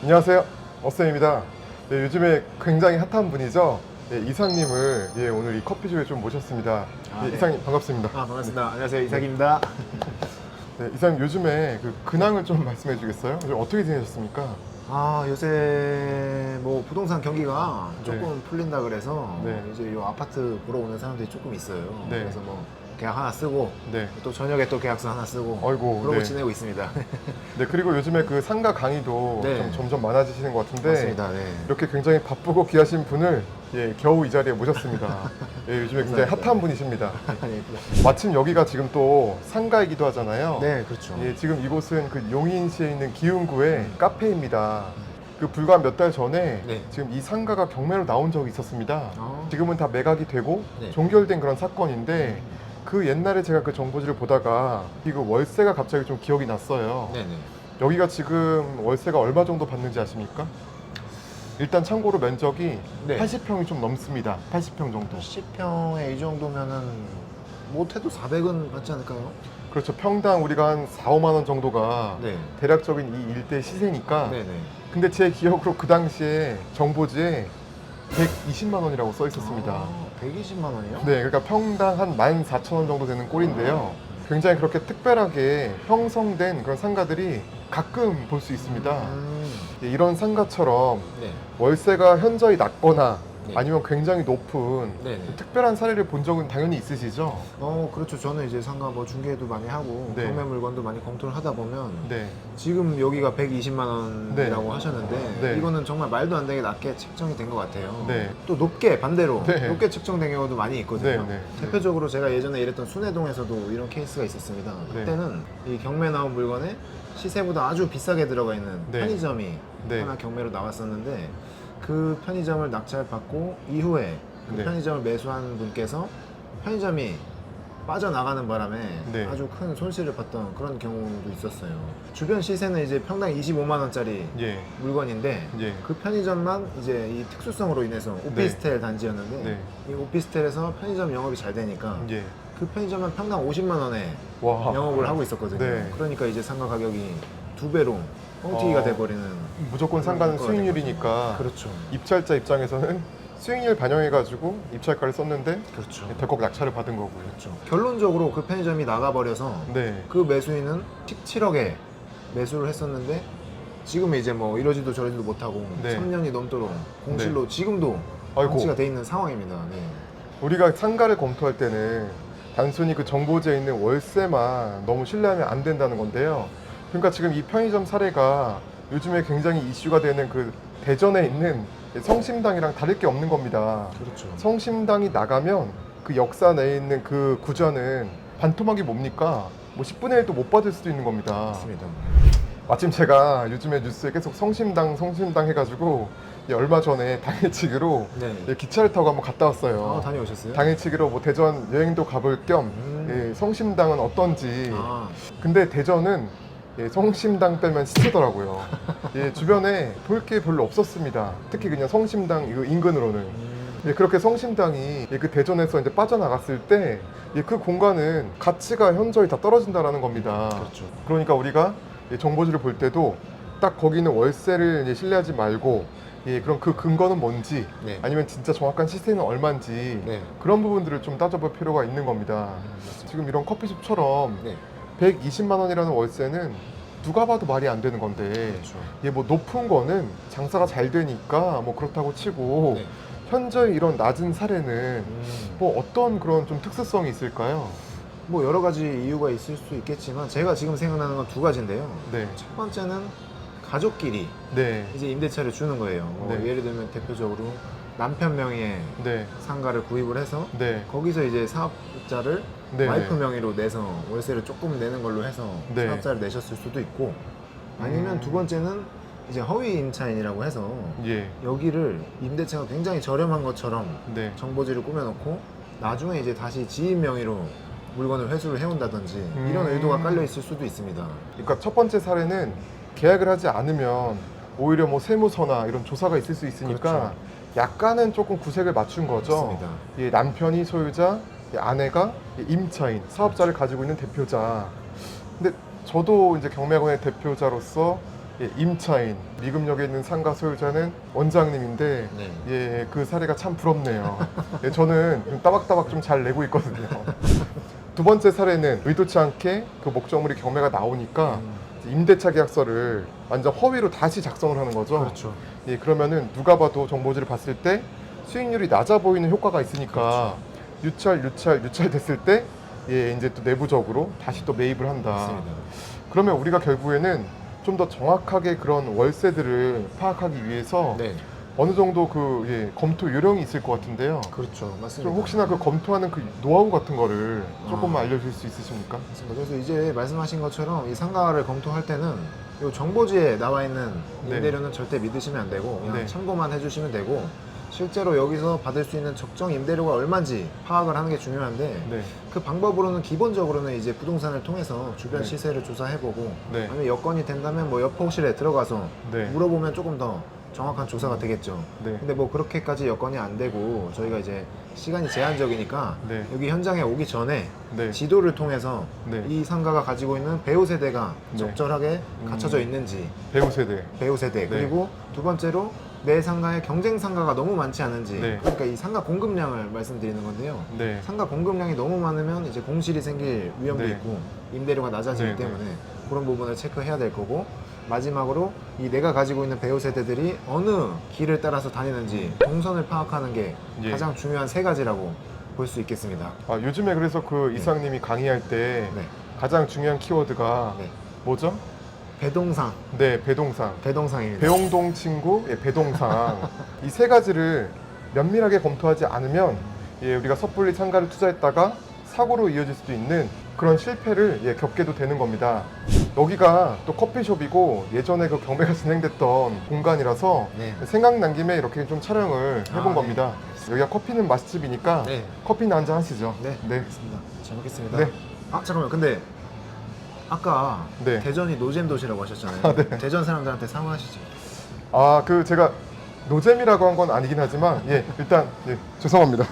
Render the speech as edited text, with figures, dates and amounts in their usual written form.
안녕하세요, 어쌤입니다. 네, 요즘에 굉장히 핫한 분이죠. 네, 이상님을 오늘 이 커피숍에 좀 모셨습니다. 네. 이상님 반갑습니다. 반갑습니다. 안녕하세요. 이삭입니다. 네, 이상님 요즘에 그 근황을 좀 말씀해 주겠어요? 요즘 어떻게 지내셨습니까? 요새 뭐 부동산 경기가 네. 조금 풀린다 그래서 네. 이제 요 아파트 보러 오는 사람들이 조금 있어요. 네. 그래서 뭐 계약 하나 쓰고 네. 또 저녁에 또 계약서 하나 쓰고 아이고, 그러고 네. 지내고 있습니다. 네, 그리고 요즘에 그 상가 강의도 네. 좀 점점 많아지시는 것 같은데 맞습니다. 네. 이렇게 굉장히 바쁘고 귀하신 분을 겨우 이 자리에 모셨습니다. 요즘에 굉장히 감사합니다. 핫한 분이십니다. 아니, 마침 여기가 지금 또 상가이기도 하잖아요. 네, 그렇죠. 지금 이곳은 그 용인시에 있는 기흥구의 카페입니다. 그 불과 몇 달 전에 네. 지금 이 상가가 경매로 나온 적이 있었습니다. 아. 지금은 다 매각이 되고 네. 종결된 그런 사건인데 그 옛날에 제가 그 정보지를 보다가 이거 월세가 갑자기 좀 기억이 났어요. 네네. 여기가 지금 월세가 얼마 정도 받는지 아십니까? 일단 참고로 면적이 네. 80평이 좀 넘습니다. 80평 정도. 10평에 이 정도면은 못해도 400은 받지 않을까요? 그렇죠. 평당 우리가 한 4, 5만 원 정도가 네. 대략적인 이 일대 시세니까. 네네. 근데 제 기억으로 그 당시에 정보지에 120만 원이라고 써 있었습니다. 120만 원이요? 네, 그러니까 평당 한 14,000원 정도 되는 꼴인데요. 굉장히 그렇게 특별하게 형성된 그런 상가들이 가끔 볼 수 있습니다. 이런 상가처럼 네. 월세가 현저히 낮거나 네. 아니면 굉장히 높은 네네. 특별한 사례를 본 적은 당연히 있으시죠? 그렇죠. 저는 이제 상가 뭐 중개도 많이 하고 네. 경매 물건도 많이 검토를 하다 보면 네. 지금 여기가 120만 원이라고 네. 하셨는데 네. 이거는 정말 말도 안 되게 낮게 책정이 된 것 같아요. 네. 또 높게 반대로 네. 높게 책정된 경우도 많이 있거든요. 네, 네. 대표적으로 제가 예전에 일했던 순회동에서도 이런 케이스가 있었습니다. 네. 그때는 이 경매 나온 물건에 시세보다 아주 비싸게 들어가 있는 네. 편의점이 네. 하나 경매로 나왔었는데 그 편의점을 낙찰받고 이후에 그 네. 편의점을 매수한 분께서 편의점이 빠져나가는 바람에 네. 아주 큰 손실을 봤던 그런 경우도 있었어요. 주변 시세는 이제 평당 25만 원짜리 예. 물건인데 예. 그 편의점만 이제 이 특수성으로 인해서 오피스텔 단지였는데 네. 이 오피스텔에서 편의점 영업이 잘 되니까 예. 그 편의점은 평당 50만 원에 와. 영업을 하고 있었거든요. 네. 그러니까 이제 상가 가격이 두 배로 뻥튀기가 돼버리는 무조건 상가는 그런 거가 된 수익률이니까 거죠. 그렇죠. 입찰자 입장에서는 수익률 반영해가지고 입찰가를 썼는데 그렇죠. 덜컥 낙찰을 받은 거고요. 그렇죠. 결론적으로 그 편의점이 나가버려서 네. 그 매수인은 17억에 매수를 했었는데 지금은 이제 뭐 이러지도 저러지도 못하고 네. 3년이 넘도록 공실로 지금도 아이고. 방치가 돼 있는 상황입니다. 네. 우리가 상가를 검토할 때는 단순히 그 정보지에 있는 월세만 너무 신뢰하면 안 된다는 건데요. 그러니까 지금 이 편의점 사례가 요즘에 굉장히 이슈가 되는 그 대전에 있는 성심당이랑 다를 게 없는 겁니다. 그렇죠. 성심당이 나가면 그 역사 내에 있는 그 구좌는 반토막이 뭡니까? 뭐 10분의 1도 못 받을 수도 있는 겁니다. 맞습니다. 마침 제가 요즘에 뉴스에 계속 성심당 해가지고 얼마 전에 당일치기로 네. 기차를 타고 한번 갔다 왔어요. 다녀오셨어요? 당일치기로 뭐 대전 여행도 가볼 겸 성심당은 어떤지. 아, 근데 대전은 성심당 빼면 시체더라고요. 주변에 볼 게 별로 없었습니다. 특히 그냥 성심당 이거 인근으로는. 그렇게 성심당이 그 대전에서 이제 빠져나갔을 때 그 공간은 가치가 현저히 다 떨어진다라는 겁니다. 그렇죠. 그러니까 우리가 정보지를 볼 때도 딱 거기는 월세를 이제 신뢰하지 말고 그럼 그 근거는 뭔지 네. 아니면 진짜 정확한 시세는 얼마인지 네. 그런 부분들을 좀 따져볼 필요가 있는 겁니다. 맞습니다. 지금 이런 커피숍처럼 네. 120만 원이라는 월세는 누가 봐도 말이 안 되는 건데 그렇죠. 뭐 높은 거는 장사가 잘 되니까 뭐 그렇다고 치고 네. 현저히 이런 낮은 사례는 뭐 어떤 그런 좀 특수성이 있을까요? 뭐 여러 가지 이유가 있을 수 있겠지만 제가 지금 생각나는 건 두 가지인데요. 네. 첫 번째는 가족끼리 네. 이제 임대차를 주는 거예요. 네. 예를 들면 대표적으로 남편 명의의 네. 상가를 구입을 해서 네. 거기서 이제 사업자를 네. 와이프 명의로 내서 월세를 조금 내는 걸로 해서 네. 사업자를 내셨을 수도 있고 아니면 두 번째는 이제 허위 임차인이라고 해서 예. 여기를 임대차가 굉장히 저렴한 것처럼 네. 정보지를 꾸며놓고 나중에 이제 다시 지인 명의로 물건을 회수를 해온다든지 이런 의도가 깔려 있을 수도 있습니다. 그러니까 첫 번째 사례는 계약을 하지 않으면 오히려 뭐 세무서나 이런 조사가 있을 수 있으니까 그렇죠. 약간은 조금 구색을 맞춘 거죠. 맞습니다. 남편이 소유자, 아내가 임차인, 사업자를 가지고 있는 대표자. 근데 저도 이제 경매학원의 대표자로서 예, 임차인, 미금역에 있는 상가 소유자는 원장님인데 네. 예, 그 사례가 참 부럽네요. 예, 저는 좀 따박따박 좀 잘 내고 있거든요. 두 번째 사례는 의도치 않게 그 목적물이 경매가 나오니까 임대차 계약서를 완전 허위로 다시 작성을 하는 거죠. 그렇죠. 예, 그러면은 누가 봐도 정보지를 봤을 때 수익률이 낮아 보이는 효과가 있으니까 유찰 됐을 때 예, 이제 또 내부적으로 다시 또 매입을 한다. 맞습니다. 그러면 우리가 결국에는 좀 더 정확하게 그런 월세들을 파악하기 위해서 네. 어느 정도 그 예, 검토 요령이 있을 것 같은데요. 그렇죠. 좀 맞습니다. 혹시나 그 검토하는 그 노하우 같은 거를 조금만 아. 알려줄 수 있으십니까? 맞습니다. 그래서 이제 말씀하신 것처럼 이 상가를 검토할 때는 이 정보지에 나와 있는 네. 임대료는 절대 믿으시면 안 되고 그냥 네. 참고만 해주시면 되고 실제로 여기서 받을 수 있는 적정 임대료가 얼마인지 파악을 하는 게 중요한데 네. 그 방법으로는 기본적으로는 이제 부동산을 통해서 주변 네. 시세를 조사해보고 네. 아니면 여건이 된다면 뭐 여포실에 들어가서 네. 물어보면 조금 더 정확한 조사가 되겠죠. 네. 근데 뭐 그렇게까지 여건이 안 되고 저희가 이제 시간이 제한적이니까 네. 여기 현장에 오기 전에 네. 지도를 통해서 네. 이 상가가 가지고 있는 배우 세대가 네. 적절하게 갖춰져 있는지 배우 세대. 배우 세대 네. 그리고 두 번째로 내 상가에 경쟁 상가가 너무 많지 않은지 네. 그러니까 이 상가 공급량을 말씀드리는 건데요. 네. 상가 공급량이 너무 많으면 이제 공실이 생길 위험도 네. 있고 임대료가 낮아지기 네, 네. 때문에 그런 부분을 체크해야 될 거고 마지막으로 이 내가 가지고 있는 배우 세대들이 어느 길을 따라서 다니는지 동선을 파악하는 게 예. 가장 중요한 세 가지라고 볼 수 있겠습니다. 아, 요즘에 그래서 그 네. 이상님이 강의할 때 네. 가장 중요한 키워드가 네. 뭐죠? 배동상, 네, 배동상. 배동상입니다. 배용동 친구, 예, 배동상. 이 세 가지를 면밀하게 검토하지 않으면 예, 우리가 섣불리 상가를 투자했다가 사고로 이어질 수도 있는 그런 실패를 예, 겪게도 되는 겁니다. 여기가 또 커피숍이고 예전에 그 경매가 진행됐던 공간이라서 네. 생각난 김에 이렇게 좀 촬영을 해본 아, 겁니다. 여기가 커피는 맛집이니까 네. 커피나 한잔 하시죠. 네, 네. 알겠습니다. 잘 먹겠습니다. 네. 아, 잠깐만. 근데 아까 네. 대전이 노잼 도시라고 하셨잖아요. 아, 네. 대전 사람들한테 사과하시죠. 아, 그 제가 노잼이라고 한 건 아니긴 하지만 예, 일단 예, 죄송합니다.